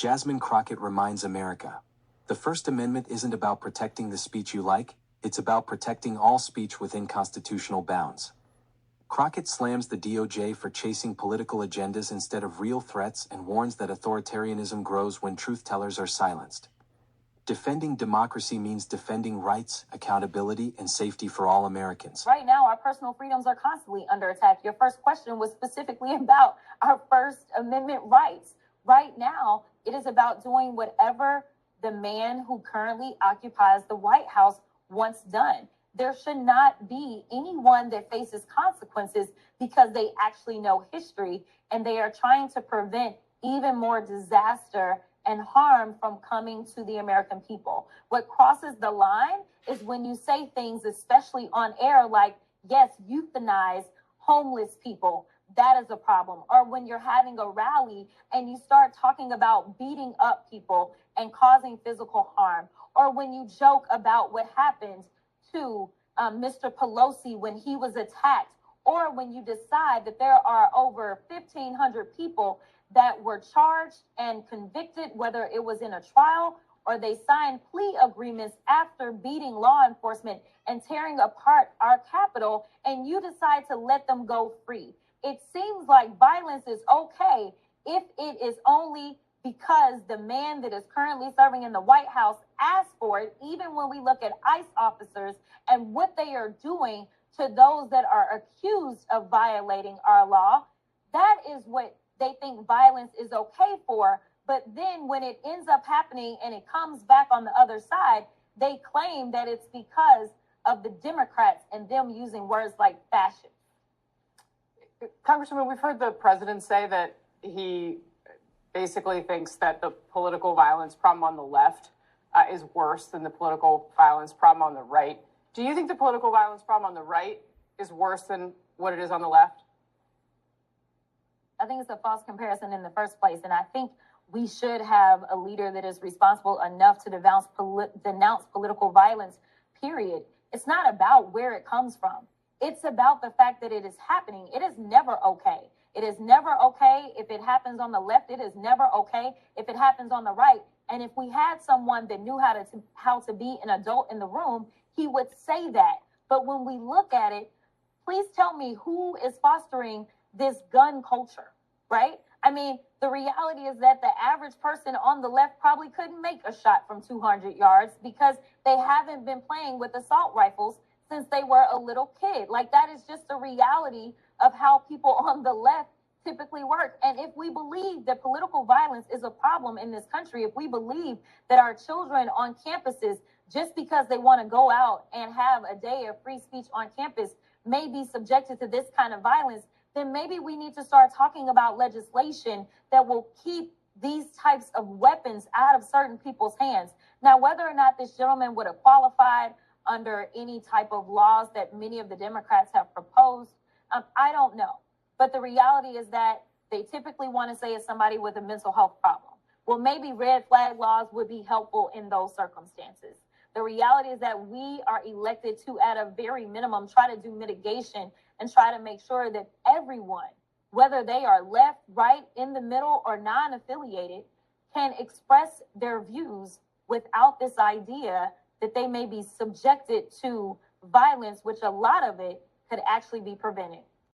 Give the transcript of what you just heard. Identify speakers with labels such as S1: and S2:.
S1: Jasmine Crockett reminds America, the First Amendment isn't about protecting the speech you like, it's about protecting all speech within constitutional bounds. Crockett slams the DOJ for chasing political agendas instead of real threats and warns that authoritarianism grows when truth-tellers are silenced. Defending democracy means defending rights, accountability, and safety for all Americans.
S2: Right now, our personal freedoms are constantly under attack. Your first question was specifically about our First Amendment rights. Right now, it is about doing whatever the man who currently occupies the White House wants done. There should not be anyone that faces consequences because they actually know history and they are trying to prevent even more disaster and harm from coming to the American people. What crosses the line is when you say things, especially on air, like, yes, euthanize homeless people. That is a problem. Or when you're having a rally and you start talking about beating up people and causing physical harm. Or when you joke about what happened to Mr. Pelosi when he was attacked. Or when you decide that there are over 1,500 people that were charged and convicted, whether it was in a trial or they signed plea agreements after beating law enforcement and tearing apart our Capitol, and you decide to let them go free. It seems like violence is okay if it is only because the man that is currently serving in the White House asked for it, even when we look at ICE officers and what they are doing to those that are accused of violating our law. That is what they think violence is okay for. But then when it ends up happening and it comes back on the other side, they claim that it's because of the Democrats and them using words like fascist.
S3: Congresswoman, we've heard the president say that he basically thinks that the political violence problem on the left is worse than the political violence problem on the right. Do you think the political violence problem on the right is worse than what it is on the left?
S2: I think it's a false comparison in the first place. And I think we should have a leader that is responsible enough to denounce political violence, period. It's not about where it comes from. It's about the fact that it is happening. It is never okay. It is never okay if it happens on the left. It is never okay if it happens on the right. And if we had someone that knew how to be an adult in the room, he would say that. But when we look at it, please tell me who is fostering this gun culture, right? I mean, the reality is that the average person on the left probably couldn't make a shot from 200 yards because they haven't been playing with assault rifles since they were a little kid. Like, that is just the reality of how people on the left typically work. And if we believe that political violence is a problem in this country, if we believe that our children on campuses, just because they want to go out and have a day of free speech on campus, may be subjected to this kind of violence, then maybe we need to start talking about legislation that will keep these types of weapons out of certain people's hands. Now, whether or not this gentleman would have qualified under any type of laws that many of the Democrats have proposed, I don't know. But the reality is that they typically want to say it's somebody with a mental health problem. Well, maybe red flag laws would be helpful in those circumstances. The reality is that we are elected to, at a very minimum, try to do mitigation and try to make sure that everyone, whether they are left, right, in the middle, or non-affiliated, can express their views without this idea that they may be subjected to violence, which a lot of it could actually be prevented.